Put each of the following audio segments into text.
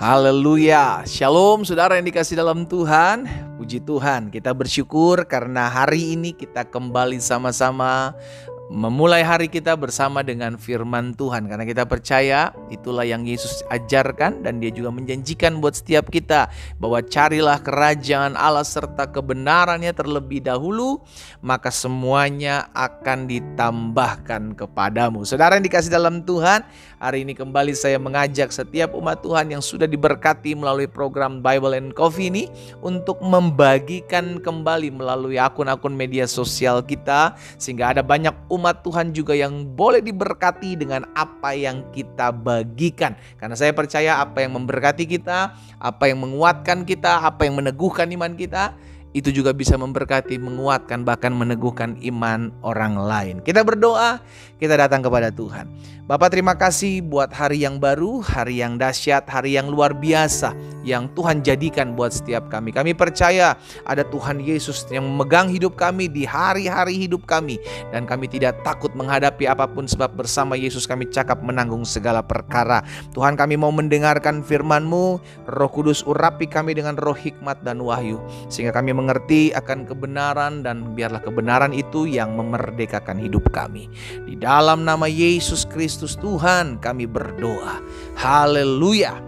Haleluya, shalom saudara yang dikasih dalam Tuhan. Puji Tuhan, kita bersyukur karena hari ini kita kembali sama-sama memulai hari kita bersama dengan firman Tuhan. Karena kita percaya itulah yang Yesus ajarkan, dan dia juga menjanjikan buat setiap kita bahwa carilah kerajaan Allah serta kebenarannya terlebih dahulu, maka semuanya akan ditambahkan kepadamu. Saudara yang dikasih dalam Tuhan, hari ini kembali saya mengajak setiap umat Tuhan yang sudah diberkati melalui program Bible and Coffee ini untuk membagikan kembali melalui akun-akun media sosial kita, sehingga ada banyak umat Tuhan juga yang boleh diberkati dengan apa yang kita bagikan. Karena saya percaya apa yang memberkati kita, apa yang menguatkan kita, apa yang meneguhkan iman kita, itu juga bisa memberkati, menguatkan, bahkan meneguhkan iman orang lain. Kita berdoa, kita datang kepada Tuhan. Bapak, terima kasih buat hari yang baru, hari yang dahsyat, hari yang luar biasa yang Tuhan jadikan buat setiap kami. Kami percaya ada Tuhan Yesus yang memegang hidup kami di hari-hari hidup kami, dan kami tidak takut menghadapi apapun, sebab bersama Yesus kami cakap menanggung segala perkara. Tuhan, kami mau mendengarkan firman-Mu. Roh Kudus urapi kami dengan roh hikmat dan wahyu, sehingga kami mengerti akan kebenaran, dan biarlah kebenaran itu yang memerdekakan hidup kami. Di dalam nama Yesus Kristus Tuhan kami berdoa. Haleluya.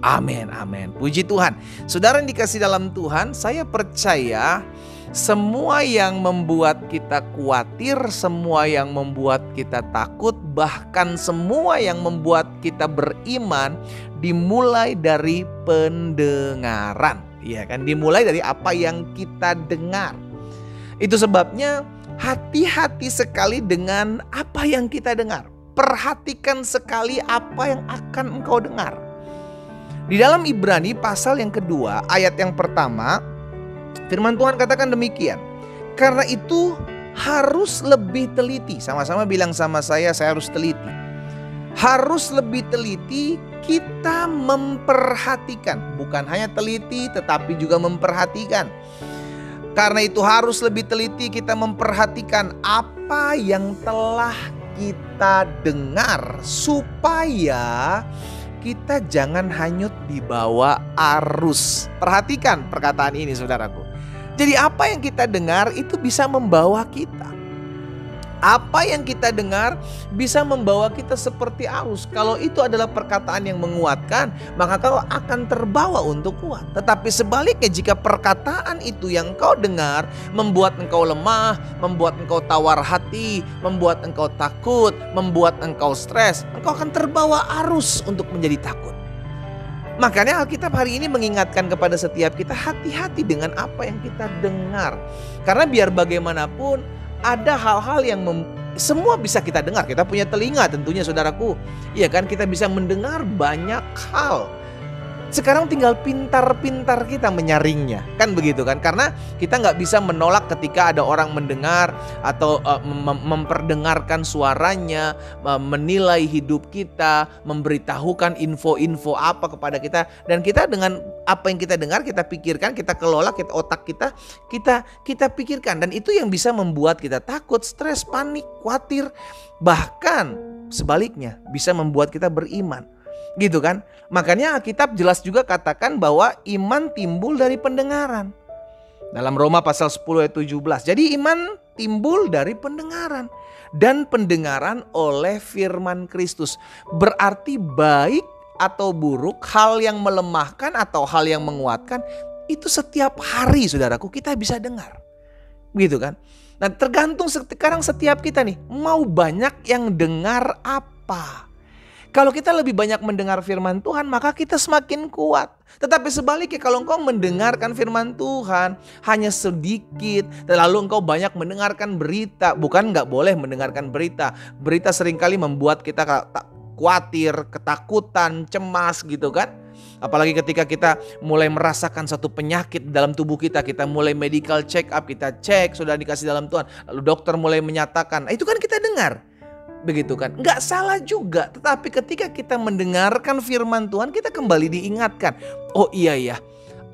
Amin, amin. Puji Tuhan. Saudara yang dikasih dalam Tuhan, saya percaya semua yang membuat kita khawatir, semua yang membuat kita takut, bahkan semua yang membuat kita beriman dimulai dari pendengaran. Ya kan, dimulai dari apa yang kita dengar. Itu sebabnya hati-hati sekali dengan apa yang kita dengar. Perhatikan sekali apa yang akan engkau dengar. Di dalam Ibrani pasal yang kedua, ayat yang pertama, firman Tuhan katakan demikian. Karena itu harus lebih teliti. Sama-sama bilang sama saya harus teliti. Harus lebih teliti kita memperhatikan. Bukan hanya teliti tetapi juga memperhatikan. Karena itu harus lebih teliti kita memperhatikan apa yang telah kita dengar, supaya kita jangan hanyut di bawah arus. Perhatikan perkataan ini, saudaraku. Jadi apa yang kita dengar itu bisa membawa kita. Apa yang kita dengar bisa membawa kita seperti arus. Kalau itu adalah perkataan yang menguatkan, maka kau akan terbawa untuk kuat. Tetapi sebaliknya, jika perkataan itu yang kau dengar membuat engkau lemah, membuat engkau tawar hati, membuat engkau takut, membuat engkau stres, engkau akan terbawa arus untuk menjadi takut. Makanya Alkitab hari ini mengingatkan kepada setiap kita, hati-hati dengan apa yang kita dengar. Karena biar bagaimanapun ada hal-hal yang semua bisa kita dengar. Kita punya telinga tentunya, saudaraku. Iya kan, kita bisa mendengar banyak hal. Sekarang tinggal pintar-pintar kita menyaringnya, kan begitu kan? Karena kita nggak bisa menolak ketika ada orang mendengar atau memperdengarkan suaranya, menilai hidup kita, memberitahukan info-info apa kepada kita, dan kita dengan apa yang kita dengar, kita pikirkan, kita kelola, otak kita pikirkan, dan itu yang bisa membuat kita takut, stres, panik, khawatir, bahkan sebaliknya bisa membuat kita beriman. Gitu kan? Makanya Alkitab jelas juga katakan bahwa iman timbul dari pendengaran. Dalam Roma pasal 10 ayat 17. Jadi iman timbul dari pendengaran, dan pendengaran oleh firman Kristus. Berarti baik atau buruk, hal yang melemahkan atau hal yang menguatkan, itu setiap hari, saudaraku, kita bisa dengar. Gitu kan? Nah, tergantung sekarang setiap kita nih, mau banyak yang dengar apa. Kalau kita lebih banyak mendengar firman Tuhan, maka kita semakin kuat. Tetapi sebaliknya, kalau engkau mendengarkan firman Tuhan hanya sedikit, lalu engkau banyak mendengarkan berita. Bukan nggak boleh mendengarkan berita. Berita seringkali membuat kita khawatir, ketakutan, cemas gitu kan. Apalagi ketika kita mulai merasakan satu penyakit dalam tubuh kita, kita mulai medical check up, kita cek, sudah dikasih dalam Tuhan. Lalu dokter mulai menyatakan, itu kan kita dengar. Begitu kan? Nggak salah juga. Tetapi ketika kita mendengarkan firman Tuhan, kita kembali diingatkan. Oh iya ya,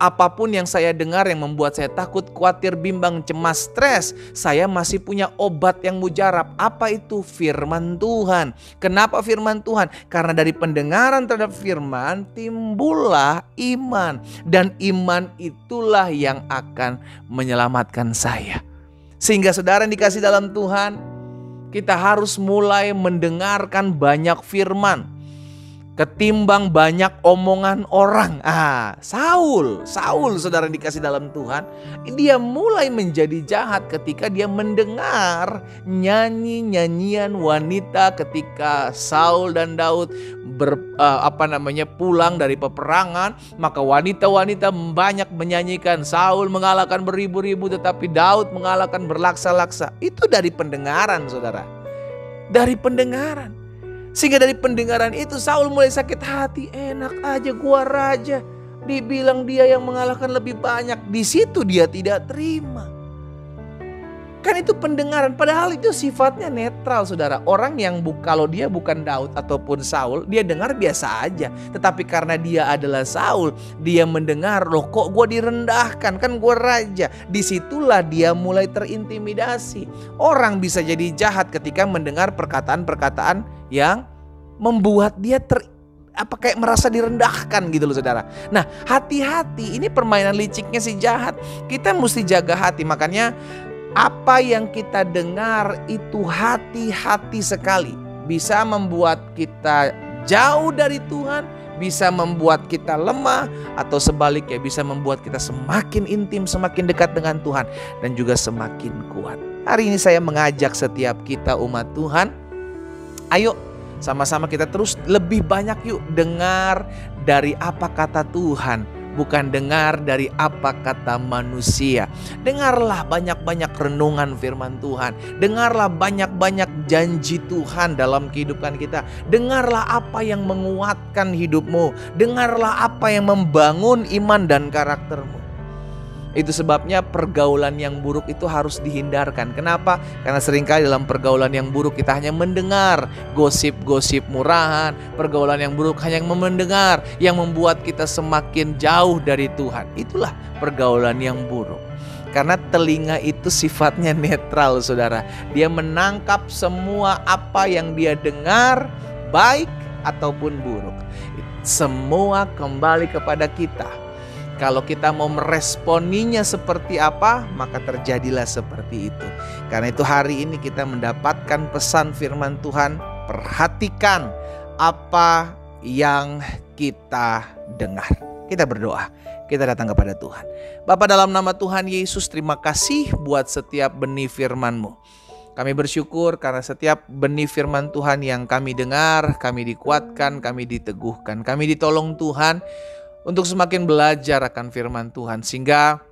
Apapun yang saya dengar yang membuat saya takut, khawatir, bimbang, cemas, stres, saya masih punya obat yang mujarab. Apa itu? Firman Tuhan. Kenapa firman Tuhan? Karena dari pendengaran terhadap firman timbullah iman. Dan iman itulah yang akan menyelamatkan saya. Sehingga saudara yang dikasih dalam Tuhan, kita harus mulai mendengarkan banyak firman ketimbang banyak omongan orang. Saul saudara yang dikasih dalam Tuhan, dia mulai menjadi jahat ketika dia mendengar nyanyian wanita ketika Saul dan Daud pulang dari peperangan. Maka wanita-wanita banyak menyanyikan, Saul mengalahkan beribu-ribu tetapi Daud mengalahkan berlaksa-laksa. Itu dari pendengaran, saudara. Dari pendengaran. Sehingga dari pendengaran itu Saul mulai sakit hati. Enak aja gua raja, dibilang dia yang mengalahkan lebih banyak. Di situ dia tidak terima. Kan itu pendengaran, padahal itu sifatnya netral, saudara. Orang yang kalau dia bukan Daud ataupun Saul, dia dengar biasa aja. Tetapi karena dia adalah Saul, dia mendengar, loh kok gue direndahkan, kan gue raja. Disitulah dia mulai terintimidasi. Orang bisa jadi jahat ketika mendengar perkataan-perkataan yang membuat dia kayak merasa direndahkan gitu loh, saudara. Nah, hati-hati, ini permainan liciknya si jahat. Kita mesti jaga hati, makanya apa yang kita dengar itu hati-hati sekali. Bisa membuat kita jauh dari Tuhan, bisa membuat kita lemah, atau sebaliknya bisa membuat kita semakin intim, semakin dekat dengan Tuhan, dan juga semakin kuat. Hari ini saya mengajak setiap kita umat Tuhan, ayo sama-sama kita terus lebih banyak yuk dengar dari apa kata Tuhan, bukan dengar dari apa kata manusia. Dengarlah banyak-banyak renungan firman Tuhan. Dengarlah banyak-banyak janji Tuhan dalam kehidupan kita. Dengarlah apa yang menguatkan hidupmu. Dengarlah apa yang membangun iman dan karaktermu. Itu sebabnya pergaulan yang buruk itu harus dihindarkan. Kenapa? Karena seringkali dalam pergaulan yang buruk kita hanya mendengar gosip-gosip murahan. Pergaulan yang buruk hanya mendengar yang membuat kita semakin jauh dari Tuhan. Itulah pergaulan yang buruk. Karena telinga itu sifatnya netral, saudara. Dia menangkap semua apa yang dia dengar, baik ataupun buruk. Semua kembali kepada kita. Kalau kita mau meresponinya seperti apa, maka terjadilah seperti itu. Karena itu hari ini kita mendapatkan pesan firman Tuhan, perhatikan apa yang kita dengar. Kita berdoa, kita datang kepada Tuhan. Bapa, dalam nama Tuhan Yesus, terima kasih buat setiap benih firman-Mu. Kami bersyukur karena setiap benih firman Tuhan yang kami dengar, kami dikuatkan, kami diteguhkan, kami ditolong Tuhan untuk semakin belajar akan firman Tuhan. Sehingga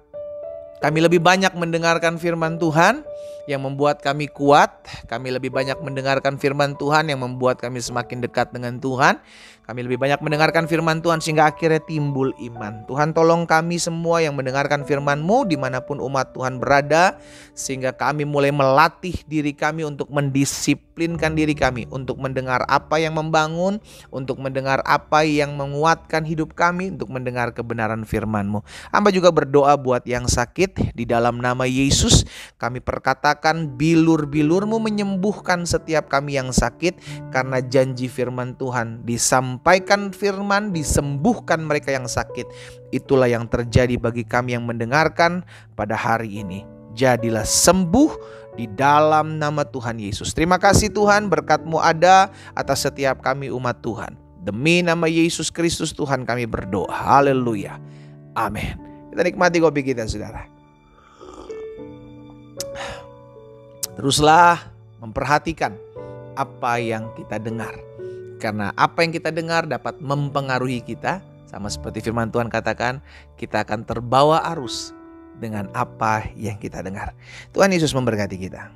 kami lebih banyak mendengarkan firman Tuhan yang membuat kami kuat. Kami lebih banyak mendengarkan firman Tuhan yang membuat kami semakin dekat dengan Tuhan. Kami lebih banyak mendengarkan firman Tuhan sehingga akhirnya timbul iman. Tuhan, tolong kami semua yang mendengarkan firman-Mu dimanapun umat Tuhan berada. Sehingga kami mulai melatih diri kami untuk mendisiplinkan diri kami. Untuk mendengar apa yang membangun. Untuk mendengar apa yang menguatkan hidup kami. Untuk mendengar kebenaran firman-Mu. Hamba juga berdoa buat yang sakit. Di dalam nama Yesus kami perkatakan bilur-bilur-Mu menyembuhkan setiap kami yang sakit. Karena janji firman Tuhan, disampaikan firman, disembuhkan mereka yang sakit. Itulah yang terjadi bagi kami yang mendengarkan pada hari ini. Jadilah sembuh di dalam nama Tuhan Yesus. Terima kasih Tuhan, berkat-Mu ada atas setiap kami umat Tuhan. Demi nama Yesus Kristus Tuhan kami berdoa. Haleluya. Amin. Kita nikmati kopi kita, saudara. Teruslah memperhatikan apa yang kita dengar. Karena apa yang kita dengar dapat mempengaruhi kita. Sama seperti firman Tuhan katakan, kita akan terbawa arus dengan apa yang kita dengar. Tuhan Yesus memberkati kita.